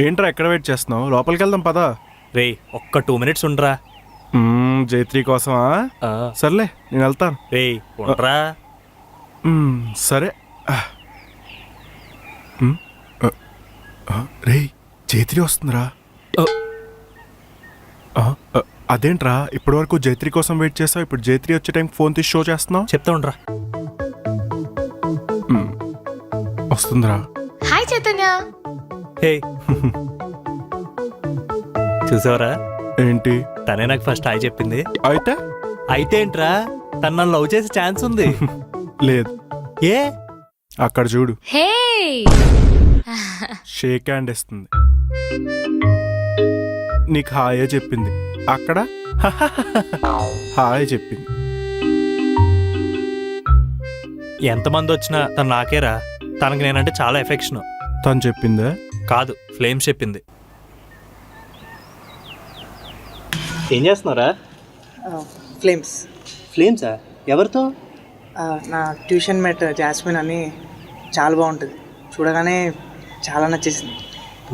ఏంట్రా ఎక్కడ వెయిట్ చేస్తున్నావు? లోపలికి వెళ్దాం పదా. రే ఒక్క 2 minutes ఉండరా. జైత్రి కోసమా? సర్లే నేను వెళ్తాను. రే ఉండరా. సరే. రే జైత్రి వస్తుందిరా. అదేంట్రా ఇప్పటి వరకు జైత్రి కోసం వెయిట్ చేస్తావు, ఇప్పుడు జైత్రి వచ్చే టైం ఫోన్ తీసి షో చేస్తున్నావు? చెప్తా ఉండరా. వస్తుందిరా. హాయ్ చైతన్య. హే చూసావరా ఏంటి? తనే నాకు ఫస్ట్ హాయ్ చెప్పింది. అయితే ఏంట్రా తను నన్ను లవ్ చేసే ఛాన్స్ ఉంది. లేదు. ఏ అక్కడ చూడు. హే షేక్ హ్యాండ్ ఇస్తుంది. నీకు హాయే చెప్పింది. అక్కడ హాయ్ చెప్పింది. ఎంతమంది వచ్చినా తను నాకేరా. తనకు నేనంటే చాలా ఎఫెక్షన్. తను చెప్పిందా? కాదు, ఫ్లేమ్స్ చెప్పింది. ఏం చేస్తున్నారా? ఫ్లేమ్స్. ఫ్లేమ్సా? ఎవరితో? నా ట్యూషన్ మేట్ జాస్మిన్ అని చాలా బాగుంటుంది. చూడగానే చాలా నచ్చేసింది.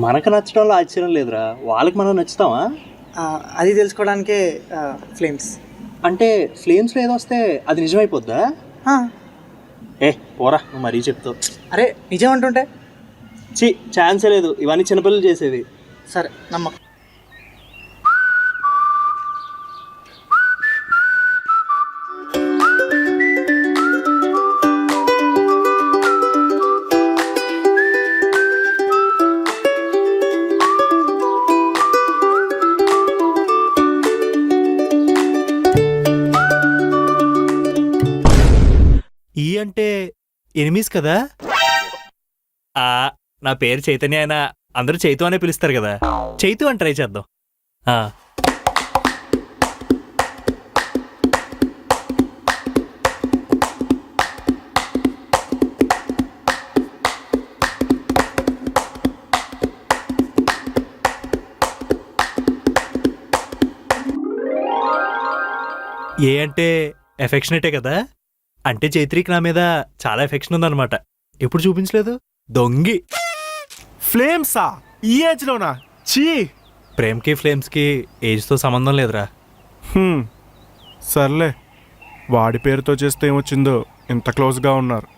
మనకు నచ్చడంలో ఆశ్చర్యం లేదురా, వాళ్ళకి మనం నచ్చుతామా? అది తెలుసుకోవడానికే ఫ్లేమ్స్. అంటే ఫ్లేమ్స్లో ఏదో వస్తే అది నిజమైపోద్దా? ఏ పోరా, నువ్వు మరీ చెప్తావు. అరే నిజం అంటుంటే ఛాన్సే లేదు, ఇవన్నీ చిన్నపిల్లలు చేసేవి. సరే నమ్మకం. ఈ అంటే ఎనిమీస్ కదా. నా పేరు చైతన్య అయినా అందరూ చైతు అనే పిలుస్తారు కదా. చైతు అని ట్రై చేద్దాం. ఏ అంటే ఎఫెక్షనేటే కదా. అంటే చైత్రికి నా మీద చాలా ఎఫెక్షన్ ఉందన్నమాట. ఎప్పుడు చూపించలేదు. దొంగి. ఫ్లేమ్సా? ఈ ఏజ్ లోనా? చీ. ప్రేమ్కి ఫ్లేమ్స్కి ఏజ్తో సంబంధం లేదురా. సర్లే, వాడి పేరుతో చేస్తే ఏమొచ్చిందో, ఇంత క్లోజ్గా ఉన్నారు.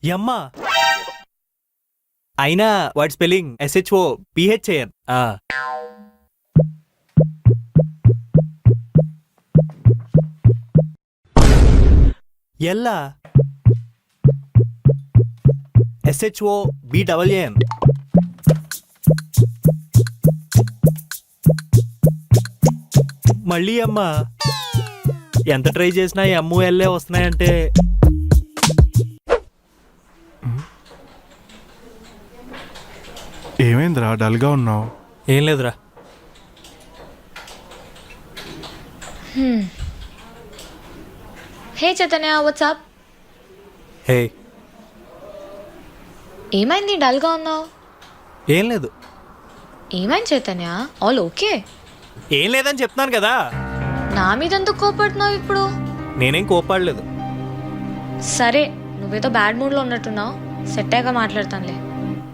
యమ్మా అయినా వాడి స్పెల్లింగ్ SHOPHAN. ఎల్లా SHOBAAN. మళ్ళీ అమ్మా. ఎంత ట్రై చేసినా MOLA వస్తున్నాయంటే. ఏమైందిరా డల్గా ఉన్నావు? ఏం లేదురా. హే చైతన్య, వాట్సాప్? హే ఏమైంది డల్గా ఉన్నావు? ఏం లేదు. ఏమైంది చైతన్య? All okay? ఏం లేదని చెప్తున్నాను కదా. నా మీద ఎందుకు కోపడుతున్నావు ఇప్పుడు? నేనేం కోపాడలేదు. సరే, నువ్వేదో బ్యాడ్ మూడ్లో ఉన్నట్టున్నావు. సెట్ అయ్యాక మాట్లాడతానులే.